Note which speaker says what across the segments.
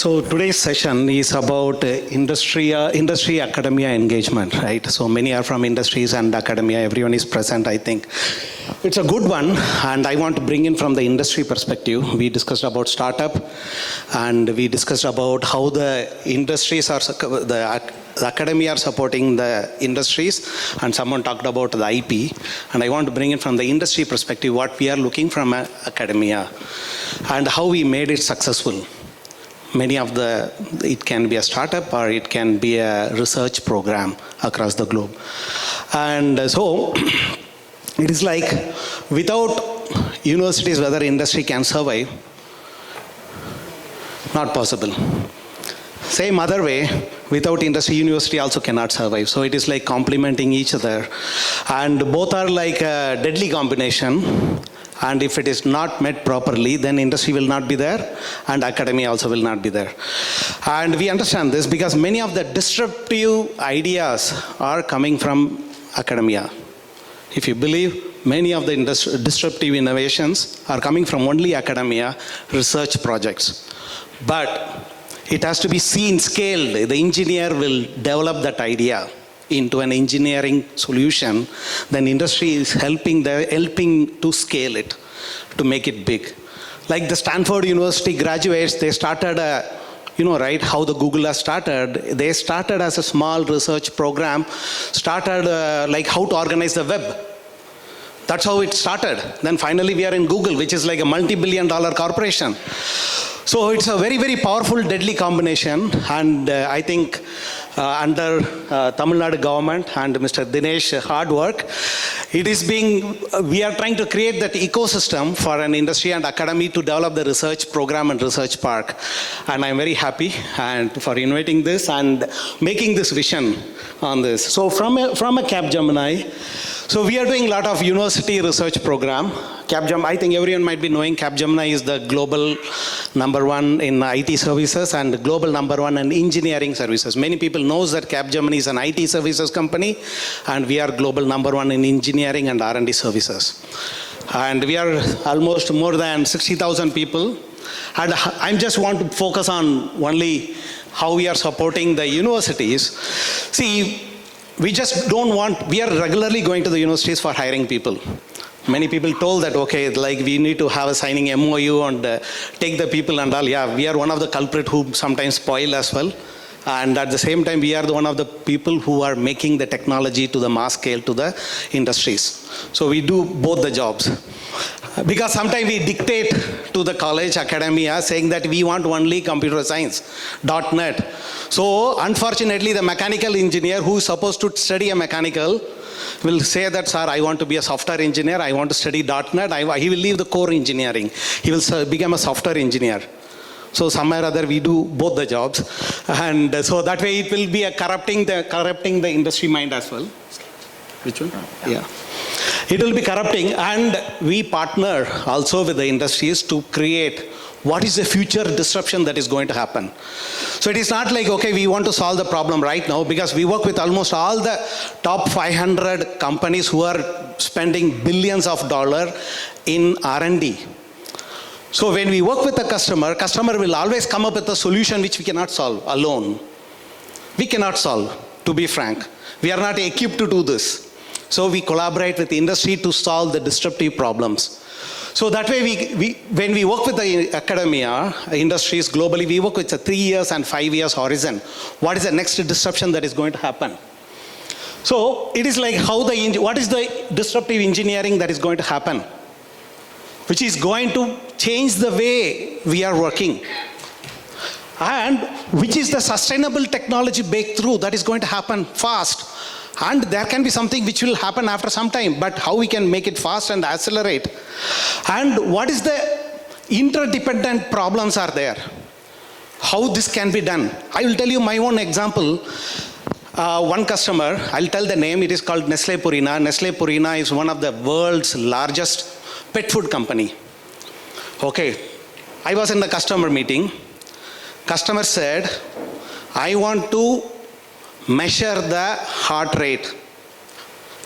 Speaker 1: So today's session is about industry academia engagement, right? So many are from industries and academia. Everyone is present, I think. It's a good one, and I want to bring in from the industry perspective. We discussed about startup, and we discussed about how the industries are, the academia are supporting the industries, and someone talked about the IP. And I want to bring in from the industry perspective what we are looking from academia and how we made it successful. Many of it can be a startup or it can be a research program across the globe. And so it is like without universities, whether industry can survive, not possible. Same other way, without industry, university also cannot survive. So it is like complementing each other. And both are like a deadly combination. And if it is not met properly, then industry will not be there and academia also will not be there. And we understand this because many of the disruptive ideas are coming from academia. If you believe, many of the disruptive innovations are coming from only academia research projects. But it has to be seen, scaled. The engineer will develop that idea into an engineering solution, then industry is helping to scale it, to make it big. Like the Stanford University graduates, they started right, how the Google has started. They started as a small research program, started like how to organize the web. That's how it started. Then finally we are in Google, which is like a multi-billion-dollar corporation. So it's a very, very powerful, deadly combination. And I think under Tamil Nadu government and Mr. Dinesh hard work, we are trying to create that ecosystem for an industry and academy to develop the research program and research park. And I'm very happy for inviting this and making this vision on this. So from a Capgemini, so we are doing a lot of university research program. I think everyone might be knowing Capgemini is the global #1 in IT services and global #1 in engineering services. Many people know that Capgemini is an IT services company and we are global #1 in engineering and R&D services. And we are almost more than 60,000 people. And I just want to focus on only how we are supporting the universities. See, we are regularly going to the universities for hiring people. Many people told that, okay, like we need to have a signing MOU and take the people and all. Yeah, we are one of the culprit who sometimes spoil as well. And at the same time, we are one of the people who are making the technology to the mass scale to the industries. So we do both the jobs. Because sometimes we dictate to the college academia saying that we want only computer science, .NET. So unfortunately, the mechanical engineer who is supposed to study a mechanical will say that, sir, I want to be a software engineer, I want to study .NET, he will leave the core engineering. He will become a software engineer. So somewhere or other we do both the jobs. And so that way it will be corrupting the industry mind as well. Which one? Yeah. It will be corrupting, and we partner also with the industries to create what is the future disruption that is going to happen. So it is not like, okay, we want to solve the problem right now, because we work with almost all the top 500 companies who are spending billions of dollars in R&D. So when we work with the customer will always come up with a solution which we cannot solve alone. We cannot solve, to be frank. We are not equipped to do this. So we collaborate with the industry to solve the disruptive problems. So that way, when we work with the academia, industries globally, we work with a 3 years and 5 years horizon. What is the next disruption that is going to happen? So it is like what is the disruptive engineering that is going to happen, which is going to change the way we are working, and which is the sustainable technology breakthrough that is going to happen fast. And there can be something which will happen after some time, but how we can make it fast and accelerate. And what is the interdependent problems are there? How this can be done? I will tell you my own example. One customer, I'll tell the name, it is called Nestlé Purina. Nestlé Purina is one of the world's largest pet food company. Okay, I was in the customer meeting. Customer said, I want to measure the heart rate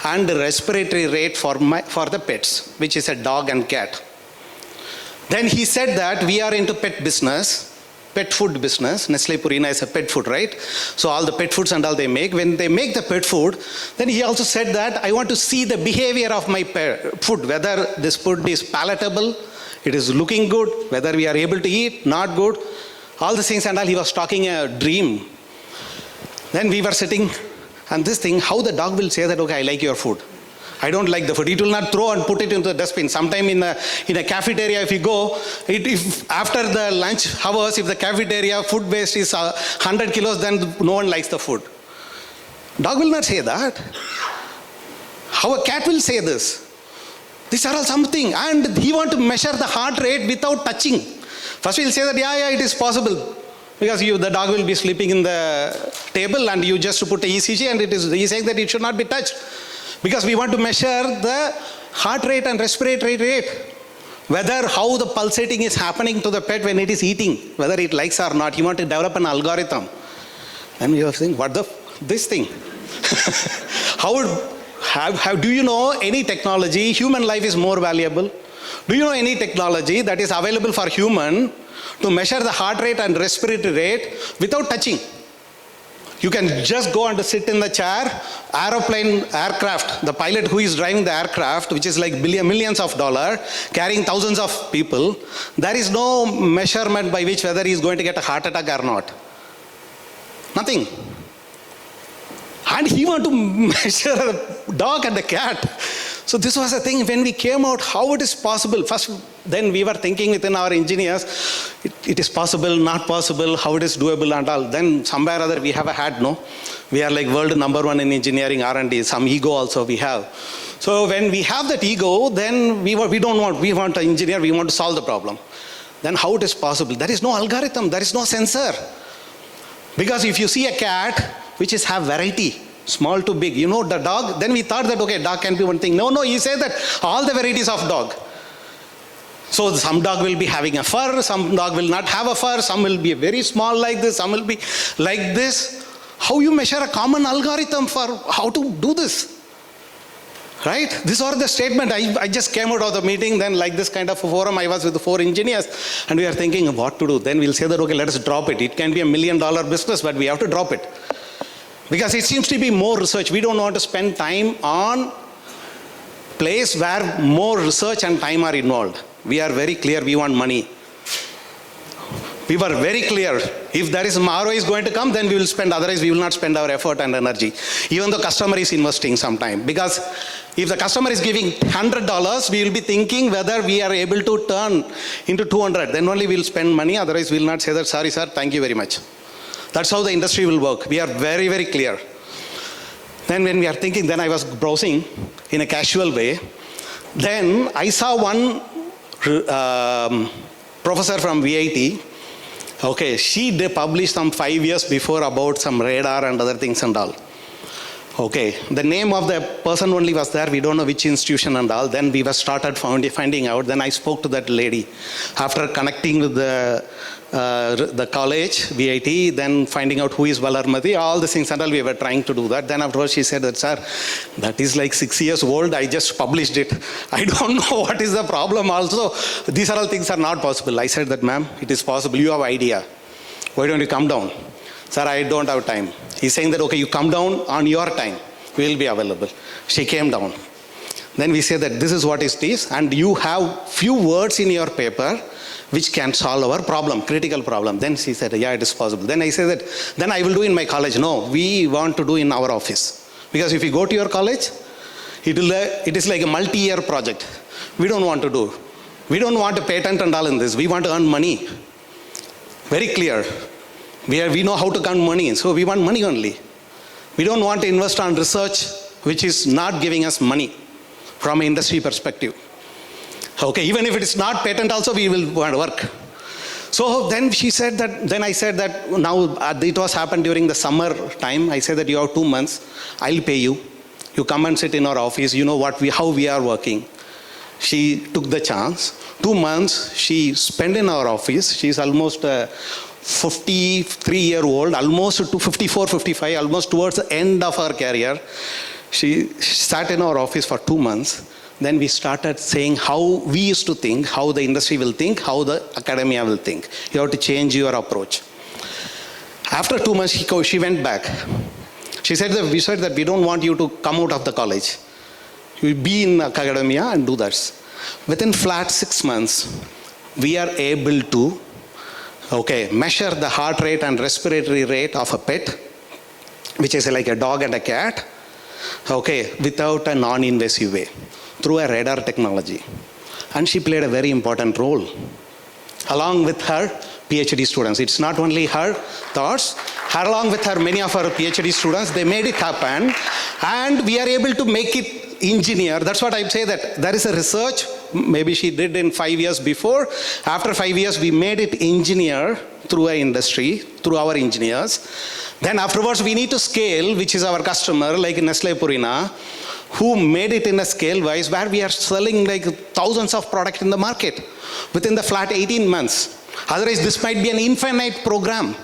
Speaker 1: and the respiratory rate for the pets, which is a dog and cat. Then he said that we are into pet business pet food business. Nestle Purina is a pet food, right? So all the pet foods and all they make. When they make the pet food, then he also said that I want to see the behavior of my food, whether this food is palatable, it is looking good, whether we are able to eat, not good, all the things and all. He was talking a dream. Then we were sitting, and this thing, how the dog will say that, okay, I like your food. I don't like the food. It will not throw and put it into the dustbin. Sometime in a cafeteria, if you go, if after the lunch hours, if the cafeteria food waste is 100 kilos, then no one likes the food. Dog will not say that. How a cat will say this? These are all something. And he want to measure the heart rate without touching. First we'll say that, yeah, it is possible. Because the dog will be sleeping in the table and you just put a ECG and he's saying that it should not be touched. Because we want to measure the heart rate and respiratory rate. Whether how the pulsating is happening to the pet when it is eating, whether it likes or not. You want to develop an algorithm. And we are saying, what this thing? Do you know any technology, human life is more valuable? Do you know any technology that is available for human to measure the heart rate and respiratory rate without touching? You can just go and sit in the chair, aircraft, the pilot who is driving the aircraft, which is like millions of dollars, carrying thousands of people, there is no measurement by which whether he is going to get a heart attack or not. Nothing. And he want to measure the dog and the cat. So this was a thing when we came out, how it is possible. First, then we were thinking within our engineers, it is possible, not possible, how it is doable and all. Then somewhere or other we have a hat, no? We are like world #1 in engineering R&D, some ego also we have. So when we have that ego, then we want an engineer, we want to solve the problem. Then how it is possible? There is no algorithm, there is no sensor. Because if you see a cat, which is have variety, small to big, you know the dog, then we thought that, okay, dog can be one thing. No, he said that all the varieties of dog. So some dog will be having a fur, some dog will not have a fur, some will be very small like this, some will be like this. How you measure a common algorithm for how to do this? Right? These are the statement. I just came out of the meeting, then like this kind of a forum, I was with the 4 engineers, and we are thinking of what to do. Then we'll say that, okay, let us drop it. It can be $1 million business, but we have to drop it. Because it seems to be more research. We don't want to spend time on place where more research and time are involved. We are very clear, we want money. We were very clear. If there is ROI is going to come, then we will spend. Otherwise, we will not spend our effort and energy. Even though customer is investing sometime. Because if the customer is giving $100, we will be thinking whether we are able to turn into 200. Then only we will spend money. Otherwise, we will not say that, sorry, sir, thank you very much. That's how the industry will work. We are very, very clear. Then when we are thinking, then I was browsing in a casual way. Then I saw one professor from VIT. Okay, she published some 5 years before about some radar and other things and all. Okay, the name of the person only was there. We don't know which institution and all. Then we were started finding out. Then I spoke to that lady. After connecting with the college, VIT, then finding out who is 𝗔𝗓𝗔, all the things and all, we were trying to do that. Then afterwards she said that, sir, that is like 6 years old. I just published it. I don't know what is the problem also. These are all things are not possible. I said that, ma'am, it is possible. You have idea. Why don't you come down? Sir, I don't have time. He's saying that, okay, you come down on your time. We will be available. She came down. Then we say that this is what it is, and you have few words in your paper which can solve our problem, critical problem. Then she said, yeah, it is possible. Then I said that, then I will do in my college. No, we want to do in our office. Because if you go to your college, it is like a multi-year project. We don't want to do. We don't want to patent and all in this. We want to earn money. Very clear. We know how to earn money, so we want money only. We don't want to invest on research which is not giving us money from an industry perspective. Okay, even if it is not patent also, we will want to work. So then she said that, then I said that now it was happened during the summer time. I said that you have 2 months, I'll pay you. You come and sit in our office, you know how we are working. She took the chance. 2 months she spent in our office. She's almost 53-year-old, almost to 54, 55, almost towards the end of her career. She sat in our office for 2 months. then we started saying how we used to think, how the industry will think, how the academia will think. You have to change your approach. After 2 months, she went back. She said that we said that we don't want you to come out of the college. You be in academia and do that. Within flat 6 months, we are able to measure the heart rate and respiratory rate of a pet, which is like a dog and a cat, without a non-invasive way, through a radar technology. And she played a very important role, along with her PhD students. It's not only her thoughts, along with her, many of her PhD students, they made it happen, and we are able to make it engineer. That's what I say, that there is a research, maybe she did in 5 years before. After 5 years, we made it engineer through our industry, through our engineers. Then afterwards, we need to scale, which is our customer, like Nestle Purina, who made it in a scale wise where we are selling like thousands of products in the market within the flat 18 months. Otherwise, this might be an infinite program.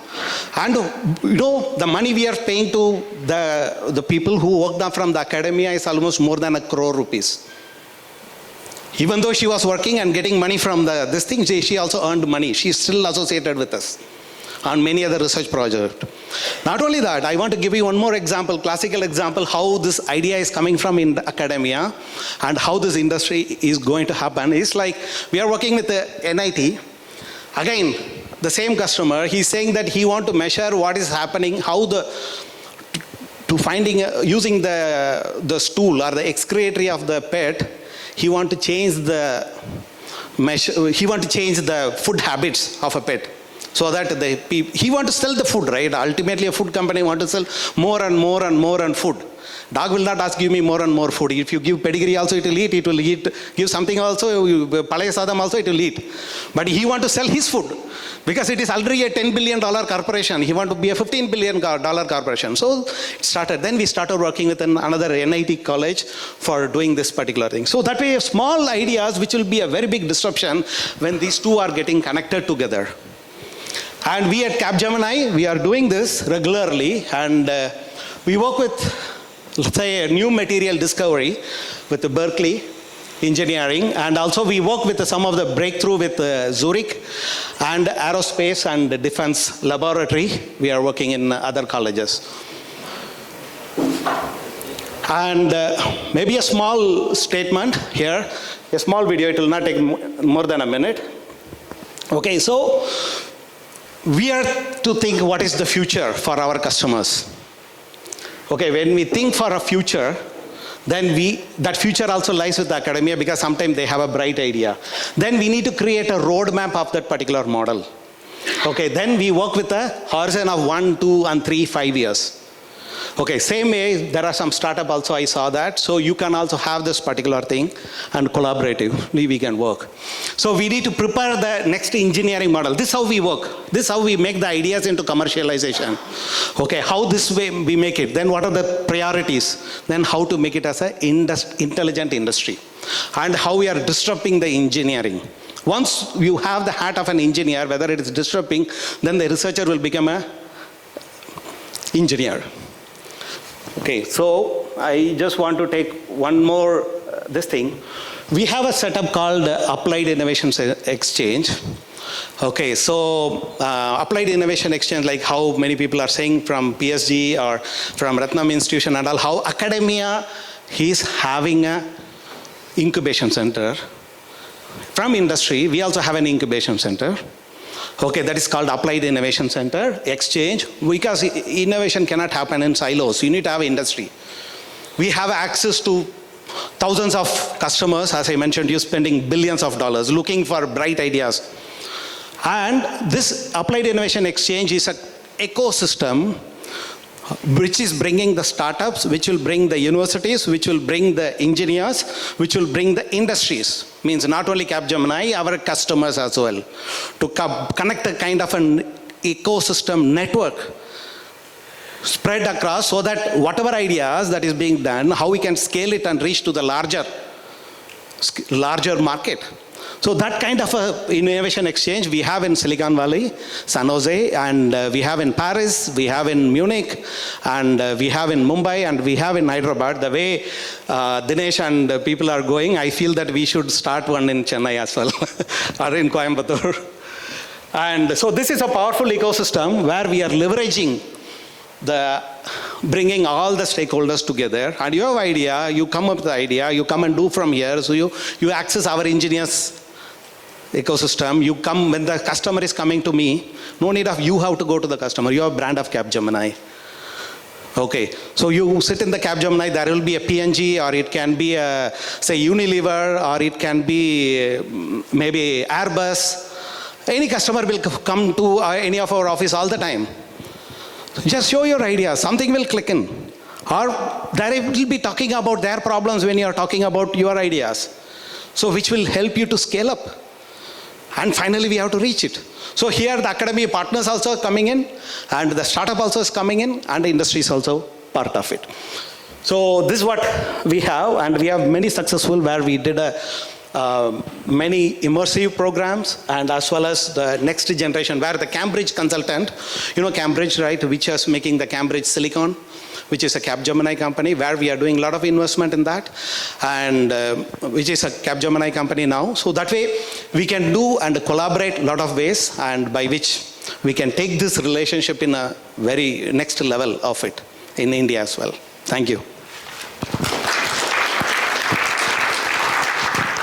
Speaker 1: And the money we are paying to the people who worked from the academia is almost more than 1 crore rupees. Even though she was working and getting money from this thing, she also earned money. She is still associated with us on many other research projects. Not only that, I want to give you one more example, classical example, how this idea is coming from in the academia and how this industry is going to happen. It's like we are working with the NIT. Again, the same customer, he's saying that he wants to measure what is happening, how using the stool or the excretory of the pet, he wants to change the food habits of a pet. So that he wants to sell the food, right? Ultimately, a food company wants to sell more and more and more and food. Dog will not ask, give me more and more food. If you give pedigree also, it will eat. It will eat. Give something also, palaya sadam also, it will eat. But he wants to sell his food because it is already a $10 billion corporation. He wants to be a $15 billion corporation. So it started. Then we started working with another NIT college for doing this particular thing. So that way, small ideas, which will be a very big disruption when these two are getting connected together. And we at Capgemini, we are doing this regularly, and we work with, let's say, a new material discovery with the Berkeley engineering, and also we work with some of the breakthrough with Zurich and aerospace and defense laboratory. We are working in other colleges. And maybe a small statement here, a small video, it will not take more than a minute. Okay, so we are to think what is the future for our customers. Okay, when we think for a future, then that future also lies with the academia because sometimes they have a bright idea. Then we need to create a roadmap of that particular model. Okay, then we work with a horizon of 1, 2, and 3, 5 years. Okay, same way, there are some startup also, I saw that. So you can also have this particular thing and collaboratively we can work. So we need to prepare the next engineering model. This is how we work. This is how we make the ideas into commercialization. Okay, how this way we make it. Then what are the priorities? Then how to make it as an intelligent industry. And how we are disrupting the engineering. Once you have the hat of an engineer, whether it is disrupting, then the researcher will become an engineer. Okay, so I just want to take one more this thing. We have a setup called Applied Innovation Exchange. Okay, so Applied Innovation Exchange, like how many people are saying from PSG or from Ratnam Institution and all, how academia is having a incubation center. From industry, we also have an incubation center. Okay, that is called Applied Innovation Center, Exchange, because innovation cannot happen in silos. You need to have industry. We have access to thousands of customers, as I mentioned, you spending billions of dollars looking for bright ideas. And this Applied Innovation Exchange is an ecosystem which is bringing the startups, which will bring the universities, which will bring the engineers, which will bring the industries. Means not only Capgemini, our customers as well. To connect a kind of an ecosystem network spread across so that whatever ideas that is being done, how we can scale it and reach to the larger market. So that kind of a innovation exchange we have in Silicon Valley, San Jose, and we have in Paris, we have in Munich, and we have in Mumbai, and we have in Hyderabad. The way Dinesh and people are going, I feel that we should start one in Chennai as well, or in Coimbatore. And so this is a powerful ecosystem where we are leveraging bringing all the stakeholders together, and you have idea, you come up with the idea, you come and do from here, so you access our engineers ecosystem, you come, when the customer is coming to me, no need of you have to go to the customer, you have brand of Capgemini. Okay, so you sit in the Capgemini, there will be a PNG, or it can be a, say, Unilever, or it can be maybe Airbus. Any customer will come to any of our office all the time. Just show your idea, something will click in. Or they will be talking about their problems when you are talking about your ideas. So which will help you to scale up. And finally we have to reach it. So here the academy partners also are coming in, and the startup also is coming in, and the industry is also part of it. So this is what we have, and we have many successful where we did many immersive programs, and as well as the next generation where the Cambridge consultant, you know Cambridge, right, which is making the Cambridge Silicon, which is a Capgemini company, where we are doing a lot of investment in that, and which is a Capgemini company now. So that way we can do and collaborate a lot of ways, and by which we can take this relationship in a very next level of it in India as well. Thank you.